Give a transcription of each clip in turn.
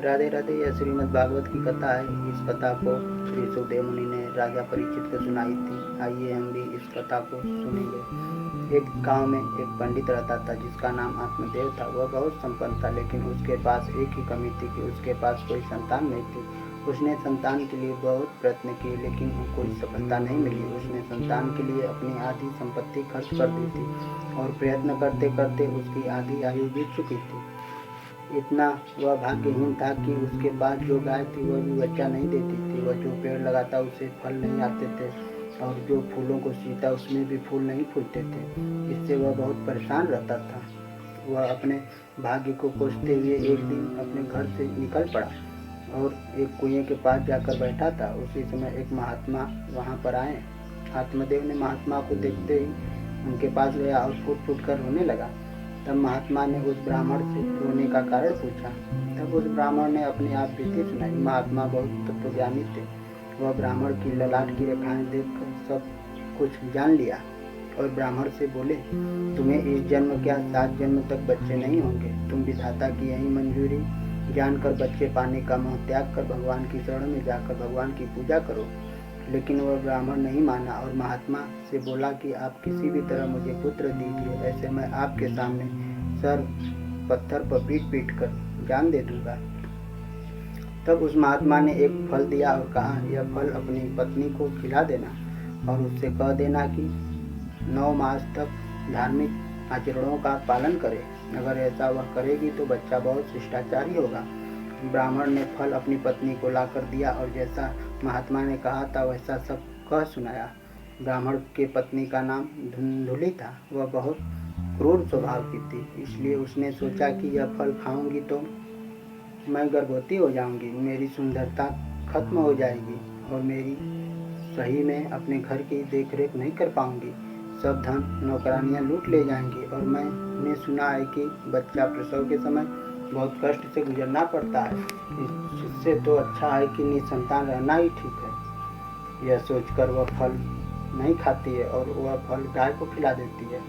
राधे राधे। यह श्रीमद् भागवत की कथा है। इस कथा को श्री सुखदेव मुनि ने राजा परीक्षित को सुनाई थी। आइए हम भी इस कथा को सुनेंगे। एक गांव में एक पंडित रहता था जिसका नाम आत्मदेव था। वह बहुत संपन्न था, लेकिन उसके पास एक ही कमी थी कि उसके पास कोई संतान नहीं थी। उसने संतान के लिए बहुत प्रयत्न किए, लेकिन कोई सफलता नहीं मिली। उसने संतान के लिए अपनी आधी संपत्ति खर्च कर दी थी और प्रयत्न करते करते उसकी आधी आयु बीत चुकी थी। इतना वह भाग्यहीन था कि उसके पास जो गाय थी वह भी बच्चा नहीं देती थी। वह जो पेड़ लगाता उसे फल नहीं आते थे और जो फूलों को सींचता उसमें भी फूल नहीं फूलते थे। इससे वह बहुत परेशान रहता था। वह अपने भाग्य को कोसते हुए एक दिन अपने घर से निकल पड़ा और एक कुएं के पास जाकर बैठा था। उसी समय एक महात्मा वहाँ पर आए। आत्मदेव ने महात्मा को देखते ही उनके पास गया और फूट फूट कर रोने लगा। तब महात्मा ने उस ब्राह्मण से रोने का कारण पूछा। तब उस ब्राह्मण ने अपनी आप बीती सुनाई। महात्मा बहुत तत्वज्ञानी थे। वह ब्राह्मण की ललाट की रेखाएं देखकर सब कुछ जान लिया और ब्राह्मण से बोले, तुम्हें इस जन्म क्या 7 जन्म तक बच्चे नहीं होंगे। तुम विधाता की यही मंजूरी जानकर बच्चे पाने का मोह त्याग कर भगवान की शरण में जाकर भगवान की पूजा करो। लेकिन वह ब्राह्मण नहीं माना और महात्मा से बोला कि आप किसी भी तरह मुझे पुत्र दीजिए, ऐसे मैं आपके सामने सर पत्थर पर पीट पीट कर जान दे दूंगा। तब उस महात्मा ने एक फल दिया और कहा, यह फल अपनी पत्नी को खिला देना और उससे कह देना कि 9 मास तक धार्मिक आचरणों का पालन करे। अगर ऐसा वह करेगी तो बच्चा बहुत शिष्टाचारी होगा। ब्राह्मण ने फल अपनी पत्नी को लाकर दिया और जैसा महात्मा ने कहा था वैसा सब कह सुनाया। ब्राह्मण के पत्नी का नाम धुंधुली था। वह बहुत क्रूर स्वभाव की थी, इसलिए उसने सोचा कि यह फल खाऊंगी तो मैं गर्भवती हो जाऊंगी, मेरी सुंदरता खत्म हो जाएगी और मेरी सही में अपने घर की देखरेख नहीं कर पाऊंगी। सब धन नौकरानियां लूट ले जाएंगी और मैंने सुना है कि बच्चा प्रसव के समय बहुत कष्ट से गुजरना पड़ता है। इससे तो अच्छा है कि निसंतान रहना ही ठीक है। यह सोचकर वह फल नहीं खाती है और वह फल गाय को खिला देती है।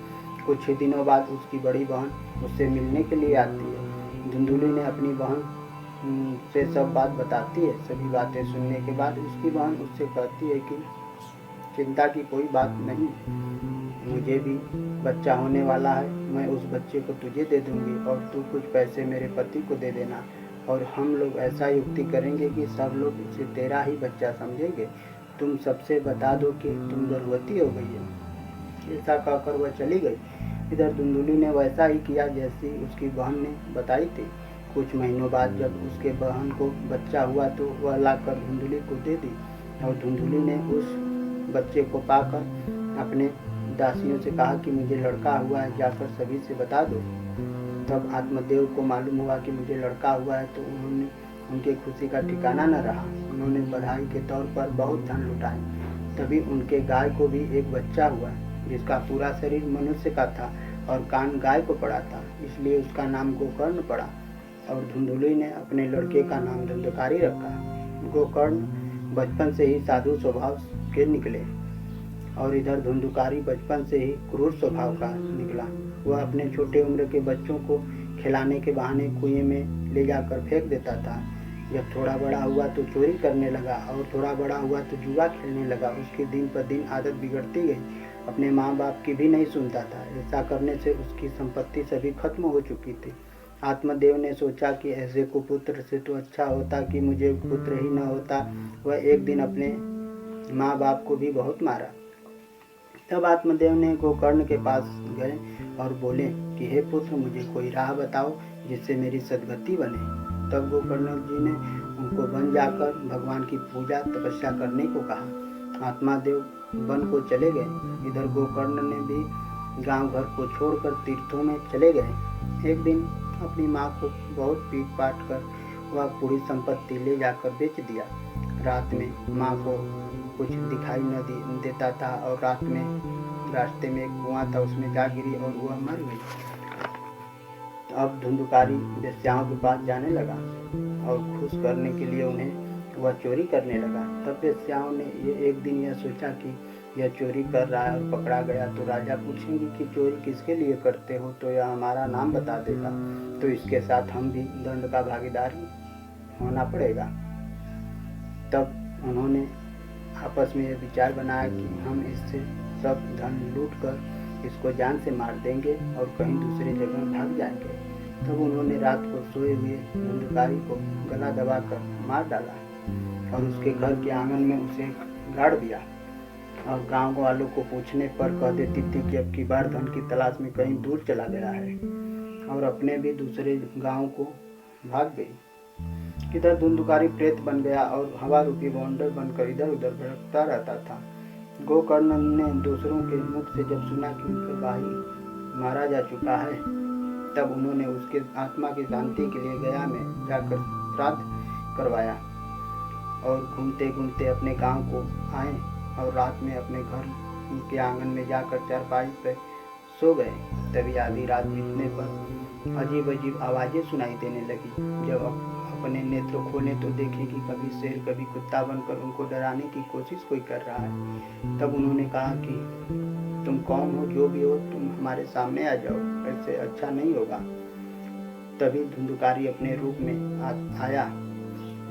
कुछ ही दिनों बाद उसकी बड़ी बहन उससे मिलने के लिए आती है। धुंधुली ने अपनी बहन से सब बात बताती है। सभी बातें सुनने के बाद उसकी बहन उससे कहती है कि चिंता की कोई बात नहीं, मुझे भी बच्चा होने वाला है। मैं उस बच्चे को तुझे दे दूंगी और तू कुछ पैसे मेरे पति को दे देना और हम लोग ऐसा युक्ति करेंगे कि सब लोग इसे तेरा ही बच्चा समझेंगे। तुम सबसे बता दो कि तुम गर्भवती हो गई हो। ऐसा कहकर वह चली गई। इधर धुंधुली ने वैसा ही किया जैसी उसकी बहन ने बताई थी। कुछ महीनों बाद जब उसके बहन को बच्चा हुआ तो वह लाकर धुंधुली को दे दी और धुंधुली ने उस बच्चे को पाकर अपने दासियों से कहा कि मुझे लड़का हुआ है, जाकर सभी से बता दो। तब आत्मदेव को मालूम हुआ कि मुझे लड़का हुआ है तो उन्होंने उनके खुशी का ठिकाना न रहा। उन्होंने बधाई के तौर पर बहुत धन लुटाए। तभी उनके गाय को भी एक बच्चा हुआ जिसका पूरा शरीर मनुष्य का था और कान गाय को पड़ा था, इसलिए उसका नाम गोकर्ण पड़ा और धुंधुली ने अपने लड़के का नाम धुंधकारी रखा। गोकर्ण बचपन से ही साधु स्वभाव के निकले और इधर धुंधुकारी बचपन से ही क्रूर स्वभाव का निकला। वह अपने छोटे उम्र के बच्चों को खिलाने के बहाने कुएं में ले जाकर फेंक देता था। जब थोड़ा बड़ा हुआ तो चोरी करने लगा और थोड़ा बड़ा हुआ तो जुआ खेलने लगा। उसकी दिन पर दिन आदत बिगड़ती गई। अपने माँ बाप की भी नहीं सुनता था। ऐसा करने से उसकी संपत्ति सभी खत्म हो चुकी थी। आत्मदेव ने सोचा कि ऐसे कुपुत्र से तो अच्छा होता कि मुझे पुत्र ही न होता। वह एक दिन अपने माँ बाप को भी बहुत मारा। तब आत्मदेव ने गोकर्ण के पास गए और बोले कि हे पुत्र, मुझे कोई राह बताओ जिससे मेरी सद्गति बने। तब गोकर्ण जी ने उनको वन जाकर भगवान की पूजा तपस्या करने को कहा। आत्मदेव वन को चले गए। इधर गोकर्ण ने भी गांव घर को छोड़कर तीर्थों में चले गए। एक दिन अपनी माँ को बहुत पीट पाट कर वह पूरी संपत्ति ले जाकर बेच दिया। रात में माँ को कुछ दिखाई न देता था और रात में रास्ते में एक कुआं था, उसमें जा गिरी और वह मर गई। अब धुंधुकारी वेश्याओं के पास जाने लगा और खुश करने के लिए उन्हें वह चोरी करने लगा। तब वेश्याओं ने एक दिन यह सोचा कि यह चोरी कर रहा है और पकड़ा गया तो राजा पूछेंगे कि चोरी किसके लिए करते हो, तो यह हमारा नाम बता देगा, तो इसके साथ हम भी दंड का भागीदारी होना पड़ेगा। तब उन्होंने आपस में यह विचार बनाया कि हम इससे सब धन लूट कर इसको जान से मार देंगे और कहीं दूसरी जगह भाग जाएंगे। तब उन्होंने रात को सोए हुए धुंधकारी को गला दबाकर मार डाला और उसके घर के आंगन में उसे गाड़ दिया और गांव वालों को पूछने पर कह देती थी कि अब की बार धन की तलाश में कहीं दूर चला गया है, और अपने भी दूसरे गांव को भाग गई। इधर धुंधकारी प्रेत बन गया और हवा रूपी बौंडर बनकर इधर उधर भटकता रहता था। गोकर्ण ने दूसरों के मुख से जब सुना कि उनका भाई मारा जा चुका है, तब उन्होंने उसके आत्मा की शांति के लिए गया में जाकर श्राद्ध करवाया और घूमते घूमते अपने गांव को आए और रात में अपने घर के आंगन में जाकर चारपाई पर सो गए। तभी आधी रात बीतने पर अजीब अजीब आवाज़ें सुनाई देने लगी। जब अपने नेत्र खोले तो देखे कि कभी शेर कभी कुत्ता बनकर उनको डराने की कोशिश कोई कर रहा है। तब उन्होंने कहा कि तुम कौन हो, जो भी हो तुम हमारे सामने आ जाओ, ऐसे अच्छा नहीं होगा। तभी धुंधकारी अपने रूप में आया,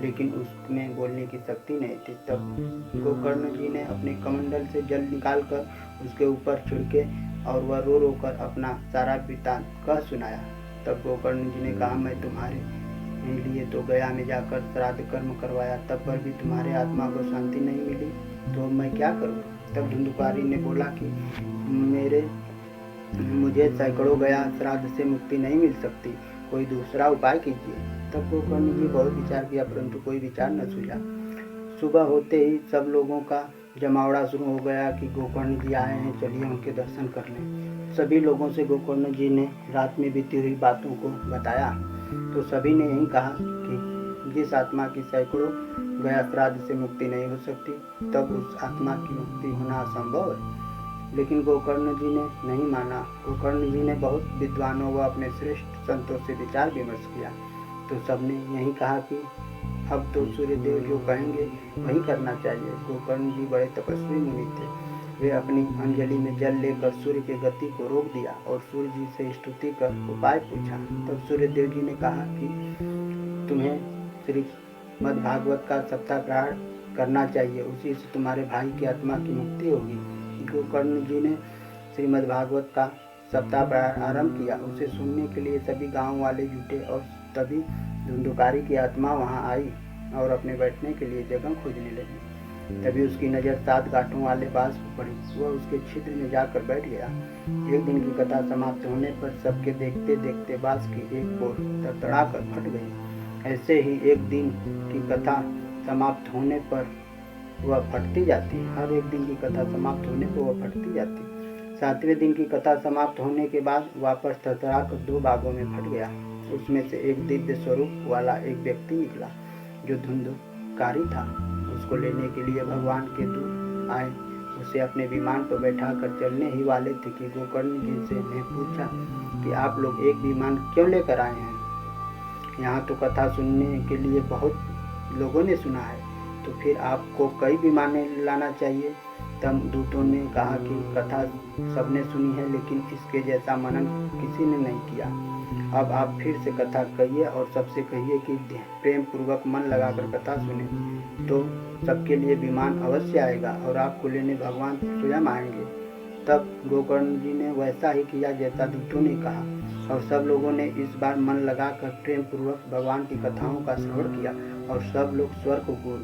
लेकिन उसमें बोलने की शक्ति नहीं थी। तब गोकर्ण जी ने अपने कमंडल से जल निकालकर उसके ऊपर छिड़के और वह रो रो कर अपना सारा वृत्तांत कह सुनाया। तब गोकर्ण जी ने कहा, मैं तुम्हारे लिए तो गया में जाकर श्राद्ध कर्म करवाया, तब पर भी तुम्हारे आत्मा को शांति नहीं मिली, तो मैं क्या करूं? तब धुंधकारी ने बोला कि मुझे सैकड़ों गया श्राद्ध से मुक्ति नहीं मिल सकती, कोई दूसरा उपाय कीजिए। तब गोकर्ण जी बहुत विचार किया, परंतु कोई विचार न सूझा। सुबह होते ही सब लोगों का जमावड़ा शुरू हो गया कि गोकर्ण जी आए हैं, चलिए उनके दर्शन कर लें। सभी लोगों से गोकर्ण जी ने रात में बीती हुई बातों को बताया तो सभी ने यही कहा कि जिस आत्मा की सैकड़ों गया श्राद्ध से मुक्ति नहीं हो सकती, तब उस आत्मा की मुक्ति होना असंभव है। लेकिन गोकर्ण जी ने नहीं माना। गोकर्ण जी ने बहुत विद्वानों व अपने श्रेष्ठ संतों से विचार विमर्श किया तो सबने यही कहा कि अब तो सूर्यदेव जो कहेंगे वही करना चाहिए। गोकर्ण जी बड़े तपस्वी मुनि थे। वे अपनी अंजलि में जल लेकर सूर्य की गति को रोक दिया और सूर्य जी से स्तुति कर उपाय पूछा। तब सूर्यदेव जी ने कहा कि तुम्हें श्रीमद् भागवत का सप्ताह पाठ करना चाहिए, उसी से तुम्हारे भाई की आत्मा की मुक्ति होगी। गोकर्ण जी ने श्रीमद् भागवत का सप्ताह पाठ आरंभ किया। उसे सुनने के लिए सभी गांव वाले जुटे और तभी धुंधकारी की आत्मा वहां आई और अपने बैठने के लिए जगह खोजने लगी। तभी उसकी नज़र 7 गांठों वाले बांस पर पड़ी। वह उसके छिद्र में जाकर बैठ गया। एक दिन की कथा समाप्त होने पर सबके देखते देखते बांस की एक ओर तड़तड़ाकर फट गई। ऐसे ही एक दिन की कथा समाप्त होने पर वह फटती जाती। हर एक दिन की कथा समाप्त होने पर वह फटती जाती। 7वें दिन की कथा समाप्त होने के बाद वापस तड़तड़ाकर 2 भागों में फट गया। उसमें से एक दिव्य स्वरूप वाला एक व्यक्ति निकला जो धुंधकारी था। उसको लेने के लिए भगवान के दूत आए। उसे अपने विमान पर बैठा कर चलने ही वाले थे कि गोकर्ण जी से ने पूछा कि आप लोग एक विमान क्यों लेकर आए हैं? यहाँ तो कथा सुनने के लिए बहुत लोगों ने सुना है, तो फिर आपको कई विमानें लाना चाहिए। तब दूतों ने कहा कि कथा सबने सुनी है, लेकिन इसके जैसा मनन किसी ने नहीं किया। अब आप फिर से कथा कहिए और सबसे कहिए कि प्रेम पूर्वक मन लगाकर कथा सुने, तो सबके लिए विमान अवश्य आएगा और आपको लेने भगवान स्वयं आएंगे। तब गोकर्ण जी ने वैसा ही किया जैसा दूतों ने कहा और सब लोगों ने इस बार मन लगाकर प्रेम पूर्वक भगवान की कथाओं का श्रवण किया और सब लोग स्वर्ग को